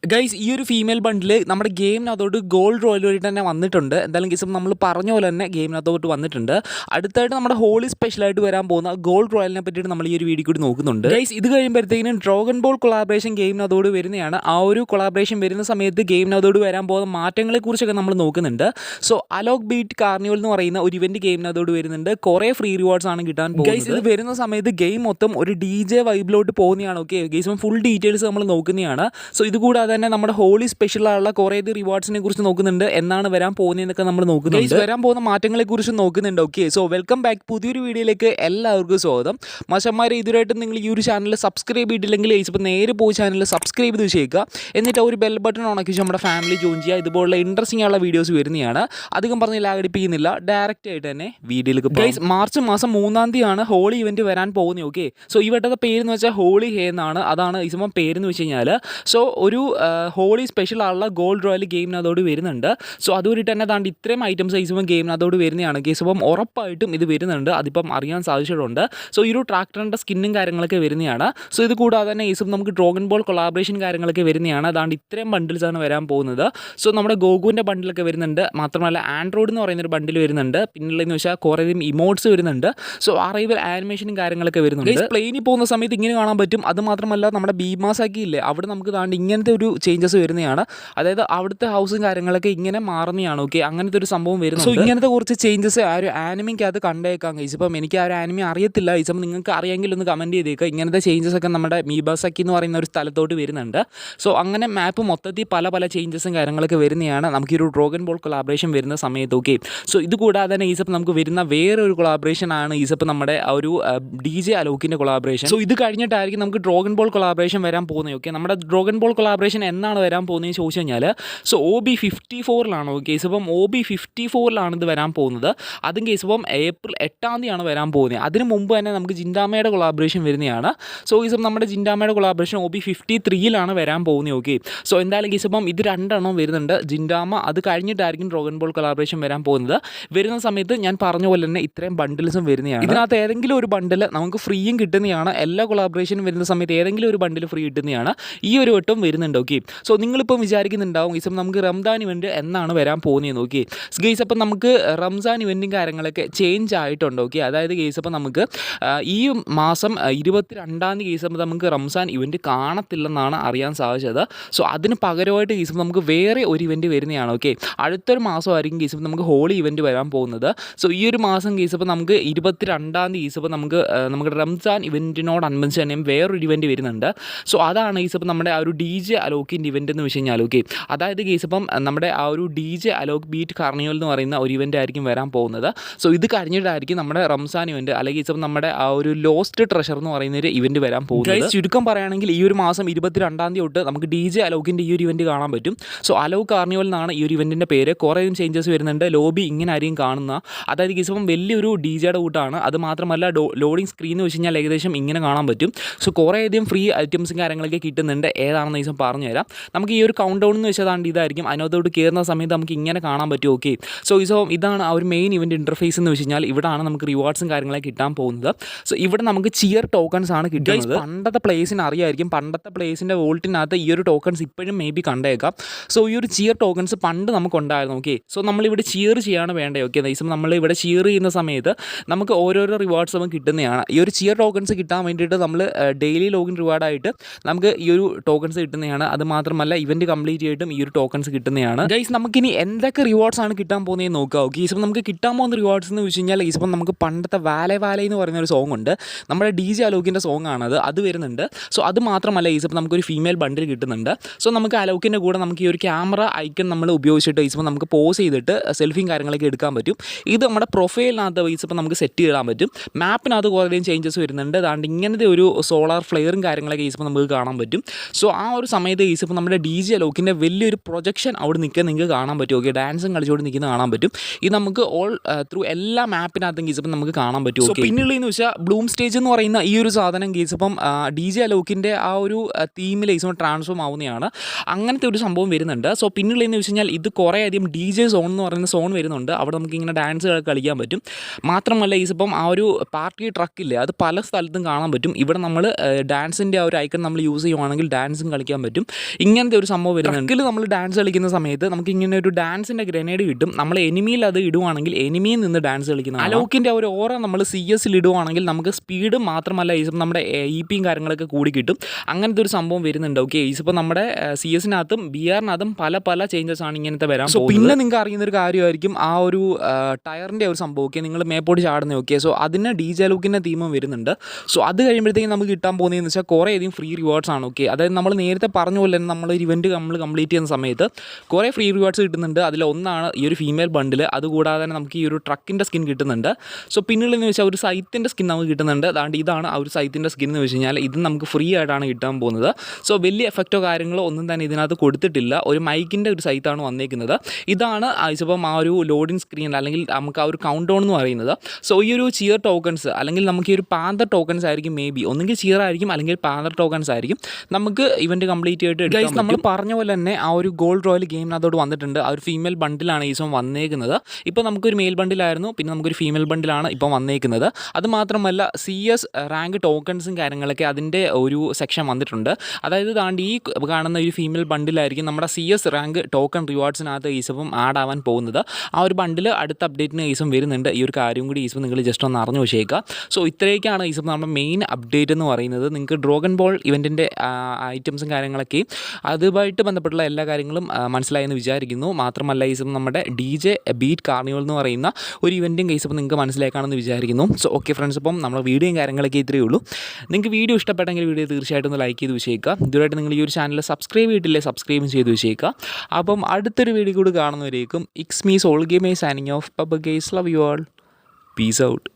Guys ഈ ഒരു female ബണ്ടിൽ നമ്മുടെ ഗെയിമിനകത്തോട്ട് ഗോൾഡ് റോയൽ വഴി തന്നെ വന്നിട്ടുണ്ട്. എന്തായാലും ഗൈസ് നമ്മൾ പറഞ്ഞ പോലെ തന്നെ ഗെയിമിനകത്തോട്ട് വന്നിട്ടുണ്ട്. അടുത്തായിട്ട് നമ്മുടെ ഹോളി സ്പെഷ്യലായിട്ട് വരാൻ പോകുന്ന ഗോൾഡ് റോയലിനെ പറ്റിയിട്ട് നമ്മൾ ഈ ഒരു വീഡിയോ കൂടി നോക്കുന്നുണ്ട്. ഗൈസ് ഇത് കഴിയുമ്പോഴത്തേക്കും ഡ്രാഗൺ ബോൾ കൊളാബറേഷൻ ഗെയിമിനകത്തോട് വരുന്നതാണ്. ആ ഒരു കൊളാബറേഷൻ വരുന്ന സമയത്ത് ഗെയിമിനകത്തോട് വരാൻ പോകുന്ന മാറ്റങ്ങളെക്കുറിച്ചൊക്കെ നമ്മൾ നോക്കുന്നുണ്ട്. സോ അലോക് ബീറ്റ് കാർണിവൽ എന്ന് പറയുന്ന ഒരു ഇവന്റ് ഗെയിമിനകത്തോട് വരുന്നുണ്ട്. കുറേ ഫ്രീ റിവാർഡ്സ് ആണ് കിട്ടാൻ പോകുന്നത്. ഗൈസ് ഇത് വരുന്ന സമയത്ത് ഗെയിം മൊത്തം ഒരു DJ വൈബിലോട്ട് പോകുന്നതാണ്. ഓക്കെ ഗൈസ് ഫുൾ ഡീറ്റെയിൽസ് നമ്മൾ നോക്കുന്നതാണ്. സോ ഇത് കൂടാതെ തന്നെ നമ്മുടെ ഹോളി സ്പെഷ്യലായുള്ള കുറേ റിവാർഡ്സിനെ കുറിച്ച് നോക്കുന്നുണ്ട്. എന്നാണ് വരാൻ പോകുന്നതെന്നൊക്കെ നമ്മൾ നോക്കുന്നുണ്ട്. വരാൻ പോകുന്ന മാറ്റങ്ങളെ കുറിച്ച് നോക്കുന്നുണ്ട്. ഓക്കെ സോ വെൽക്കം ബാക്ക്, പുതിയൊരു വീഡിയോയിലേക്ക് എല്ലാവർക്കും സ്വാഗതം. മച്ചന്മാരെ ഇതുവരായിട്ട് നിങ്ങൾ ഈ ഒരു ചാനൽ സബ്സ്ക്രൈബ് ചെയ്തിട്ടില്ലെങ്കിൽ ഇപ്പോൾ നേരെ പോയി ചാനൽ സബ്സ്ക്രൈബ് ചെയ്ത് വെച്ചേക്കുക. എന്നിട്ട് ഒരു ബെൽ ബട്ടൺ ഓണാക്കി നമ്മുടെ ഫാമിലി ജോയിൻ ചെയ്യുക. ഇതുപോലുള്ള ഇൻട്രസ്റ്റിംഗ് ആയുള്ള വീഡിയോസ് വരുന്നതാണ്. അധികം പറഞ്ഞ് ലാഗടിപ്പിക്കുന്നില്ല, ഡയറക്റ്റ് ആയിട്ട് തന്നെ വീഡിയോയിലേക്ക് ഗൈസ്. മാർച്ച് മാസം 3-ാം തീയതിയാണ് ഹോളി ഇവന്റ് വരാൻ പോകുന്നത്. ഓക്കെ സോ ഈ വട്ടത്തെ പേരെന്ന് വെച്ചാൽ ഹോളി ഹേ എന്നാണ്. അതാണ് ഇസം പേരെന്ന് വെച്ച് കഴിഞ്ഞാൽ സോ ഒരു ഹോളി സ്പെഷ്യൽ ആയുള്ള ഗോൾഡ് റോയൽ ഗെയിമിനകത്തോട് വരുന്നുണ്ട്. സോ അതുവരിട്ട് തന്നെ താണ്ട് ഇത്രയും ഐറ്റംസ് ഈസും ഗെയിമിനകത്തോട് വരുന്നതാണ്. കേസും ഉറപ്പായിട്ടും ഇത് വരുന്നുണ്ട്, അതിപ്പം അറിയാൻ സാധിച്ചിട്ടുണ്ട്. സോ ഈ ഒരു ട്രാക്ടറിൻ്റെ സ്കിന്നും കാര്യങ്ങളൊക്കെ വരുന്നതാണ്. സോ ഇത് കൂടാതെ തന്നെ ഈസും നമുക്ക് ഡ്രാഗൺ ബോൾ കൊളാബറേഷൻ കാര്യങ്ങളൊക്കെ വരുന്നതാണ്. അതാണ്ട് ഇത്രയും ബണ്ടിൽസാണ് വരാൻ പോകുന്നത്. സോ നമ്മുടെ ഗോകുവിൻ്റെ ബണ്ടിലൊക്കെ വരുന്നുണ്ട്. മാത്രമല്ല ആൻഡ്രോയിഡ് എന്ന് പറയുന്നൊരു ബണ്ടിൽ വരുന്നുണ്ട്. പിന്നുള്ളതെന്ന് വെച്ചാൽ കുറേയധികം ഇമോട്ട്സ് വരുന്നുണ്ട്. സോ അറൈവൽ ആനിമേഷനും കാര്യങ്ങളൊക്കെ വരുന്നുണ്ട്. പ്ലെയിനിൽ പോകുന്ന സമയത്ത് ഇങ്ങനെ കാണാൻ പറ്റും. അത് മാത്രമല്ല നമ്മുടെ ബീമാസാക്കി ഇല്ലേ, അവിടെ നമുക്ക് താണ്ട് ഇങ്ങനത്തെ ഒരു ചേഞ്ചസ് വരുന്നതാണ്. അതായത് അവിടുത്തെ ഹൗസും കാര്യങ്ങളൊക്കെ ഇങ്ങനെ മാറുന്നതാണ്. ഓക്കെ അങ്ങനത്തെ ഒരു സംഭവം വരുന്നു. സോ ഇങ്ങനത്തെ കുറച്ച് ചേഞ്ചസ് ആ ഒരു ആനിമിക്കകത്ത് കണ്ടേക്കാം ഗൈസ്. ഇപ്പം എനിക്ക് ആ ഒരു ആനിമി അറിയത്തില്ല. ഇപ്പം നിങ്ങൾക്ക് അറിയാമെങ്കിൽ ഒന്ന് കമൻറ്റ് ചെയ്തേക്കുക. ഇങ്ങനത്തെ ചേഞ്ചസ് ഒക്കെ നമ്മുടെ മീബാസാക്കി എന്ന് പറയുന്ന ഒരു സ്ഥലത്തോട്ട് വരുന്നുണ്ട്. സോ അങ്ങനെ മാപ്പ് മൊത്തത്തിൽ പല ചേഞ്ചസും കാര്യങ്ങളൊക്കെ വരുന്നതാണ് നമുക്ക് ഈ ഒരു ഡ്രാഗൺ ബോൾ കൊളാബറേഷൻ വരുന്ന സമയത്ത്. ഓക്കെ സോ ഇത് കൂടാതെ തന്നെ ഈസപ്പ് നമുക്ക് വരുന്ന വേറെ ഒരു കൊളാബറേഷൻ ആണ് ഈസപ്പ് നമ്മുടെ ആ ഒരു DJ അലോക്കിൻ്റെ കൊളാബറേഷൻ. സോ ഇത് കഴിഞ്ഞിട്ടായിരിക്കും നമുക്ക് ഡ്രാഗൺ ബോൾ കൊളാബറേഷൻ വരാൻ പോകുന്നത്. ഓക്കെ നമ്മുടെ ഡ്രാഗൺ ബോൾ കൊളാബറേഷൻ എന്നാണ് വരാൻ പോകുന്നതെന്ന് ചോദിച്ചു കഴിഞ്ഞാൽ സോ OB54 ഓക്കെ ഇപ്പം OB54 ഇത് വരാൻ പോകുന്നത്. അതും കേസ് ഇപ്പം ഏപ്രിൽ 8-ാം തീയതിയാണ് വരാൻ പോകുന്നത്. അതിന് മുമ്പ് തന്നെ നമുക്ക് ജിൻഡാമയുടെ കൊളാബറേഷൻ വരുന്നതാണ്. സോ ഈസം നമ്മുടെ ജിൻഡാമയുടെ കൊളാബറേഷൻ OB53 വരാൻ പോകുന്നത്. ഓക്കെ സോ എന്തായാലും കേസ് ഇപ്പം ഇത് രണ്ടെണ്ണം വരുന്നുണ്ട്. ജിൻഡാമ അത് കഴിഞ്ഞിട്ടായിരിക്കും ഡ്രാഗൺ ബോൾ കൊളാബറേഷൻ വരാൻ പോകുന്നത്. വരുന്ന സമയത്ത് ഞാൻ പറഞ്ഞ പോലെ തന്നെ ഇത്രയും ബണ്ടിൽസും വരുന്നതാണ്. ഇതിനകത്ത് ഏതെങ്കിലും ഒരു ബണ്ടിൽ നമുക്ക് ഫ്രീയും കിട്ടുന്നതാണ്. എല്ലാ കൊളാബറേഷനും വരുന്ന സമയത്ത് ഏതെങ്കിലും ഒരു ബണ്ടിൽ ഫ്രീ കിട്ടുന്നതാണ്. ഈ ഒരു വട്ടം വരുന്നുണ്ട്. ഓക്കെ സോ നിങ്ങളിപ്പം വിചാരിക്കുന്നുണ്ടാവും ഗൈസ് നമുക്ക് റംസാൻ ഇവൻറ്റ് എന്നാണ് വരാൻ പോകുന്നത്. ഓക്കെ ഗൈസ് അപ്പം നമുക്ക് റംസാൻ ഇവൻറ്റും കാര്യങ്ങളൊക്കെ ചേഞ്ച് ആയിട്ടുണ്ട്. ഓക്കെ അതായത് ഗൈസ് അപ്പം നമുക്ക് ഈ മാസം 22-ാം തീയതി ഗൈസ് അപ്പം നമുക്ക് റംസാൻ ഇവൻറ്റ് കാണത്തില്ലെന്നാണ് അറിയാൻ സാധിച്ചത്. സോ അതിന് പകരമായിട്ട് ഗൈസ് നമുക്ക് വേറെ ഒരു ഇവൻറ്റ് വരുന്നതാണ്. ഓക്കെ അടുത്തൊരു മാസമായിരിക്കും ഗൈസ് അപ്പം നമുക്ക് ഹോളി ഇവൻറ്റ് വരാൻ പോകുന്നത്. സോ ഈ ഒരു മാസം ഗൈസ് അപ്പം നമുക്ക് 22-ാം തീയതി ഗൈസ് അപ്പം നമുക്ക് റംസാൻ ഇവൻറ്റിനോടനുബന്ധിച്ച് തന്നെ വേറൊരു ഇവൻറ്റ് വരുന്നുണ്ട്. സോ അതാണ് ഗൈസ് അപ്പം നമ്മുടെ ആ ഒരു DJ അലോക്കിൻ്റെ ഇവൻ്റ് എന്ന് വെച്ച് കഴിഞ്ഞാൽ. ഓക്കെ അതായത് കേസ് ഇപ്പം നമ്മുടെ ആ ഒരു DJ അലോക് ബീറ്റ് കാർണിവൽ എന്ന് പറയുന്ന ഒരു ഇവൻ്റ് ആയിരിക്കും വരാൻ പോകുന്നത്. സോ ഇത് കഴിഞ്ഞിട്ടായിരിക്കും നമ്മുടെ റംസാൻ ഇവൻറ്റ് അല്ലെങ്കിൽ ഇപ്പം നമ്മുടെ ആ ഒരു ലോസ്റ്റ് ട്രഷർ എന്ന് പറയുന്ന ഒരു ഇവൻറ്റ് വരാൻ പോകുന്നത്. ചുരുക്കം പറയുകയാണെങ്കിൽ ഈ ഒരു മാസം 22-ാം തീയതി തൊട്ട് നമുക്ക് DJ അലോക്കിൻ്റെ ഈ ഒരു ഇവൻറ്റ് കാണാൻ പറ്റും. സോ അലോക് കാർണിവൽ എന്നാണ് ഈ ഒരു ഇവൻറ്റിൻ്റെ പേര്. കുറേയും ചേഞ്ചസ് വരുന്നുണ്ട്. ലോബി ഇങ്ങനെ ആയിരിക്കും കാണുന്ന, അതായത് കേസ് ഇപ്പം വലിയൊരു DJയുടെ കൂട്ടാണ്. അത് മാത്രമല്ല ലോഡിങ് സ്ക്രീൻ എന്ന് വെച്ച് കഴിഞ്ഞാൽ ഏകദേശം ഇങ്ങനെ കാണാൻ പറ്റും. സോ കുറേയധികം ഫ്രീ ഐറ്റംസും കാര്യങ്ങളൊക്കെ കിട്ടുന്നുണ്ട്. ഏതാണെന്ന് ദിവസം പറഞ്ഞുതരാം. നമുക്ക് ഈ ഒരു കൗണ്ട് ഡൗൺ എന്ന് വെച്ചാൽ ഇതായിരിക്കും. അതിനകത്തോട്ട് കയറുന്ന സമയത്ത് നമുക്ക് ഇങ്ങനെ കാണാൻ പറ്റും. ഓക്കെ സോ ഇതാണ് ആ ഒരു മെയിൻ ഇവൻ്റ് ഇൻ്റർഫേസ് എന്ന് വെച്ച് കഴിഞ്ഞാൽ. ഇവിടെയാണ് നമുക്ക് റിവാർഡ്സും കാര്യങ്ങളൊക്കെ കിട്ടാൻ പോകുന്നത്. സോ ഇവിടെ നമുക്ക് ചിയർ ടോക്കൺസ് ആണ് കിട്ടുന്നത്. പണ്ടത്തെ പ്ലേസിന് അറിയായിരിക്കും. പണ്ടത്തെ പ്ലേസിൻ്റെ വോൾട്ടിനകത്ത് ഈ ഒരു ടോക്കൺസ് ഇപ്പോഴും മേ ബി കണ്ടേക്കാം. സോ ഈ ഒരു ചിയർ ടോക്കൺസ് പണ്ട് നമുക്കുണ്ടായിരുന്നു. ഓക്കെ സോ നമ്മളിവിടെ ചിയർ ചെയ്യാണ് വേണ്ടത്. ഓക്കെ ദിവസം നമ്മളിവിടെ ചിയർ ചെയ്യുന്ന സമയത്ത് നമുക്ക് ഓരോരോ റിവാർഡ്സ് നമുക്ക് കിട്ടുന്നതാണ്. ഈ ഒരു ചിയർ ടോക്കൺസ് കിട്ടാൻ വേണ്ടിയിട്ട് നമ്മൾ ഡെയിലി ലോഗിൻ റിവാർഡായിട്ട് നമുക്ക് ഈ ഒരു ടോക്കൺസ് കിട്ടുന്നതാണ്. അത് മാത്രമല്ല ഇവൻറ്റ് കംപ്ലീറ്റ് ചെയ്തിട്ടും ഈ ഒരു ടോക്കൺസ് കിട്ടുന്നതാണ്. ഗൈസ് നമുക്കിനി എന്തൊക്കെ റിവാർഡ്സ് ആണ് കിട്ടാൻ പോകുന്നത് നോക്കാം. ഓക്കെ ഈസിപ്പം നമുക്ക് കിട്ടാൻ പോകുന്ന റിവാർഡ്സ് എന്ന് വെച്ച് കഴിഞ്ഞാൽ ഈസിപ്പം നമുക്ക് പണ്ടത്തെ വാലേ എന്ന് പറയുന്ന ഒരു സോങ് ഉണ്ട്. നമ്മുടെ DJ അലോക്കിൻ്റെ സോങ് ആണത്. അത് വരുന്നുണ്ട്. സോ അത് മാത്രമല്ല ഈസിപ്പം നമുക്കൊരു ഫീമെയിൽ ബണ്ടിൽ കിട്ടുന്നുണ്ട്. സോ നമുക്ക് അലോക്കിൻ്റെ കൂടെ നമുക്ക് ഈ ഒരു ക്യാമറ ഐക്കൺ നമ്മൾ ഉപയോഗിച്ചിട്ട് ഈസിപ്പം നമുക്ക് പോസ് ചെയ്തിട്ട് സെൽഫിയും കാര്യങ്ങളൊക്കെ എടുക്കാൻ പറ്റും. ഇത് നമ്മുടെ പ്രൊഫൈലിനകത്ത് ഈസിപ്പം നമുക്ക് സെറ്റ് ചെയ്യാൻ പറ്റും. മാപ്പിനകത്ത് കുറേയും ചേഞ്ചസ് വരുന്നുണ്ട്. അതാണ്ട് ഇങ്ങനത്തെ ഒരു സോളാർ ഫ്ലെയറും കാര്യങ്ങളൊക്കെ ഈസിപ്പം നമുക്ക് കാണാൻ പറ്റും. സോ ആ ഒരു സമയത്ത് ഈസിപ്പം നമ്മുടെ DJ അലോക്കിൻ്റെ വലിയൊരു പ്രൊജക്ഷൻ അവിടെ നിൽക്കാൻ നിങ്ങൾക്ക് കാണാൻ പറ്റും. ഓക്കെ ഡാൻസും കളിച്ചുകൊണ്ട് നിൽക്കുന്നത് കാണാൻ പറ്റും. ഇത് നമുക്ക് ഓൾ ത്രൂ എല്ലാ മാപ്പിനകത്തും ഗീസിപ്പം നമുക്ക് കാണാൻ പറ്റും. ഓക്കെ പിന്നുള്ളതെന്ന് വെച്ചാൽ ബ്ലൂം സ്റ്റേജ് എന്ന് പറയുന്ന ഈ ഒരു സാധനം ഗീസിപ്പം DJ അലോക്കിൻ്റെ ആ ഒരു തീമിൽ ഈസിപ്പം ട്രാൻസ്ഫോം ആവുന്നതാണ്. അങ്ങനത്തെ ഒരു സംഭവം വരുന്നുണ്ട്. സോ പിന്നുള്ളതെന്ന് വെച്ച് കഴിഞ്ഞാൽ ഇത് കുറേയധികം DJ സോൺ എന്ന് പറയുന്ന സോൺ വരുന്നുണ്ട്. അവിടെ നമുക്ക് ഇങ്ങനെ ഡാൻസ് കളിക്കാൻ പറ്റും. മാത്രമല്ല ഈസിപ്പം ആ ഒരു പാർട്ടി ട്രക്കില്ലേ അത് പല സ്ഥലത്തും കാണാൻ പറ്റും. ഇവിടെ നമ്മൾ ഡാൻസിൻ്റെ ആ ഒരു ഐക്കൺ നമ്മൾ യൂസ് ചെയ്യുവാണെങ്കിൽ ഡാൻസും കളിക്കാൻ പറ്റും. ഇങ്ങനത്തെ ഒരു സംഭവം വരുന്നുണ്ട്. ട്രക്കിൽ നമ്മൾ ഡാൻസ് കളിക്കുന്ന സമയത്ത് നമുക്ക് ഇങ്ങനെ ഒരു ഡാൻസിൻ്റെ ഗ്രനേഡ് കിട്ടും. നമ്മൾ എനിമിയിൽ അത് ഇടുവാണെങ്കിൽ എനിമിയിൽ നിന്ന് ഡാൻസ് കളിക്കുന്ന അലോക്കിൻ്റെ ഒരു ഓറ നമ്മൾ CS ഇടുവാണെങ്കിൽ നമുക്ക് സ്പീഡ് മാത്രമല്ല ഈസിപ്പോൾ നമ്മുടെ EPയും കാര്യങ്ങളൊക്കെ കൂടി കിട്ടും. അങ്ങനത്തെ ഒരു സംഭവം വരുന്നുണ്ട്. ഓക്കെ, ഈസിപ്പോൾ നമ്മുടെ CS-നകത്തും BR-നകത്തും പല ചേഞ്ചസ് ആണ് ഇങ്ങനത്തെ വരാൻ പോകുന്നത്. പിന്നെ നിങ്ങൾക്ക് അറിയുന്നൊരു കാര്യമായിരിക്കും ആ ഒരു ടയറിൻ്റെ ഒരു സംഭവം. ഓക്കെ, നിങ്ങൾ മേപ്പോട്ട് ചാടുന്നത്. ഓക്കെ, സോ അതിന് DJ ലുക്കിൻ്റെ തീമും വരുന്നുണ്ട്. സോ അത് കഴിയുമ്പോഴത്തേക്കും നമുക്ക് കിട്ടാൻ പോകുന്നതെന്ന് വെച്ചാൽ കുറേ അധികം ഫ്രീ റിവാർഡ്സ് ആണ്. ഓക്കെ, അതായത് നമ്മൾ നേരത്തെ പറഞ്ഞ പോലെ തന്നെ നമ്മളൊരു ഇവൻറ്റ് നമ്മൾ കംപ്ലീറ്റ് ചെയ്യുന്ന സമയത്ത് കുറേ ഫ്രീ റിവാർഡ്സ് കിട്ടുന്നുണ്ട്. അതിലൊന്നാണ് ഈ ഒരു ഫീമെയിൽ ബണ്ടിൽ. അതുകൂടാതെ തന്നെ നമുക്ക് ഈ ഒരു ട്രക്കിൻ്റെ സ്കിൻ കിട്ടുന്നുണ്ട്. സോ പിന്നുള്ളതെന്ന് വെച്ചാൽ ഒരു സൈറ്റിൻ്റെ സ്കിൻ നമുക്ക് കിട്ടുന്നുണ്ട്. അതാണ്ട് ഇതാണ് ആ ഒരു സൈറ്റിൻ്റെ സ്കിൻ എന്ന് വെച്ച് കഴിഞ്ഞാൽ ഇത് നമുക്ക് ഫ്രീ ആയിട്ടാണ് കിട്ടാൻ പോകുന്നത്. സോ വലിയ എഫക്റ്റോ കാര്യങ്ങളോ ഒന്നും തന്നെ ഇതിനകത്ത് കൊടുത്തിട്ടില്ല. ഒരു മൈക്കിൻ്റെ ഒരു സൈറ്റാണ് വന്നേക്കുന്നത്. ഇതാണ് ഇപ്പം ആ ഒരു ലോഡിങ് സ്ക്രീൻ അല്ലെങ്കിൽ നമുക്ക് ആ ഒരു കൗണ്ട് ഡൗൺ എന്ന് പറയുന്നത്. സോ ഈ ഒരു ചിയർ ടോക്കൺസ് അല്ലെങ്കിൽ നമുക്ക് ഈ ഒരു പാന്തർ ടോക്കൺസ് ആയിരിക്കും മേ ബി ഒന്നെങ്കിൽ ചിയർ ആയിരിക്കും അല്ലെങ്കിൽ പാന്തർ ടോക്കൺസ് ആയിരിക്കും നമുക്ക് ഇവൻറ്റ് കംപ്ലീറ്റ് ആയിട്ട് എടുക്കാം. നമ്മൾ പറഞ്ഞ പോലെ തന്നെ ആ ഒരു ഗോൾഡ് റോയൽ ഗെയിമിനകത്തോട് വന്നിട്ടുണ്ട്. ആ ഒരു ഫീമെയിൽ ബണ്ടിലാണ് ഈ ദിവസം വന്നേക്കുന്നത്. ഇപ്പോൾ നമുക്കൊരു മെയിൽ ബണ്ടിലായിരുന്നു, പിന്നെ നമുക്കൊരു ഫീമെയിൽ ബണ്ടിലാണ് ഇപ്പം വന്നേക്കുന്നത്. അതുമാത്രമല്ല CS റാങ്ക് ടോക്കൺസും കാര്യങ്ങളൊക്കെ അതിൻ്റെ ഒരു സെക്ഷൻ വന്നിട്ടുണ്ട്. അതായത് താണ്ടി ഈ കാണുന്ന ഒരു ഫീമെയിൽ ബണ്ടിലായിരിക്കും നമ്മുടെ CS റാങ്ക് ടോക്കൺ റിവാർഡ്സിനകത്ത് ഈസപ്പം ആഡ് ആവാൻ പോകുന്നത്. ആ ഒരു ബണ്ടിൽ അടുത്ത അപ്ഡേറ്റിന് ഈസം വരുന്നുണ്ട്. ഈ ഒരു കാര്യം കൂടി ഈസം നിങ്ങൾ ജസ്റ്റ് ഒന്ന് അറിഞ്ഞു വെച്ചേക്കുക. സോ ഇത്രയൊക്കെയാണ് ഈസം നമ്മുടെ മെയിൻ അപ്ഡേറ്റ് എന്ന് പറയുന്നത്. നിങ്ങൾക്ക് ഡ്രാഗൺ ബോൾ ഇവൻറ്റിൻ്റെ ഐറ്റംസും കാര്യങ്ങളൊക്കെ അതുമായിട്ട് ബന്ധപ്പെട്ടുള്ള എല്ലാ കാര്യങ്ങളും മനസ്സിലായെന്ന് വിചാരിക്കുന്നു. മാത്രമല്ല ഈസം നമ്മുടെ DJ ബീറ്റ് കാർണിവൽ എന്ന് പറയുന്ന ഒരു ഇവൻറ്റും കേസപ്പം നിങ്ങൾക്ക് മനസ്സിലാക്കാണെന്ന് വിചാരിക്കുന്നു. സോ ഓക്കെ ഫ്രണ്ട്സ്, അപ്പം നമ്മുടെ വീഡിയോയും കാര്യങ്ങളൊക്കെ ഇത്രയേ ഉള്ളൂ. നിങ്ങൾക്ക് വീഡിയോ ഇഷ്ടപ്പെട്ടെങ്കിൽ വീഡിയോ തീർച്ചയായിട്ടും ഒന്ന് ലൈക്ക് ചെയ്ത് വെച്ചേക്കുക. ഇതുവരെയായിട്ട് നിങ്ങൾ ഈ ഒരു ചാനൽ സബ്സ്ക്രൈബ് ചെയ്തിട്ടില്ലേ, സബ്സ്ക്രൈബും ചെയ്ത് വെച്ചേക്കുക. അപ്പം അടുത്തൊരു വീഡിയോ കൂടി കാണുന്നവരേക്കും it's me soul game signing off. Bye guys, love you all, peace out.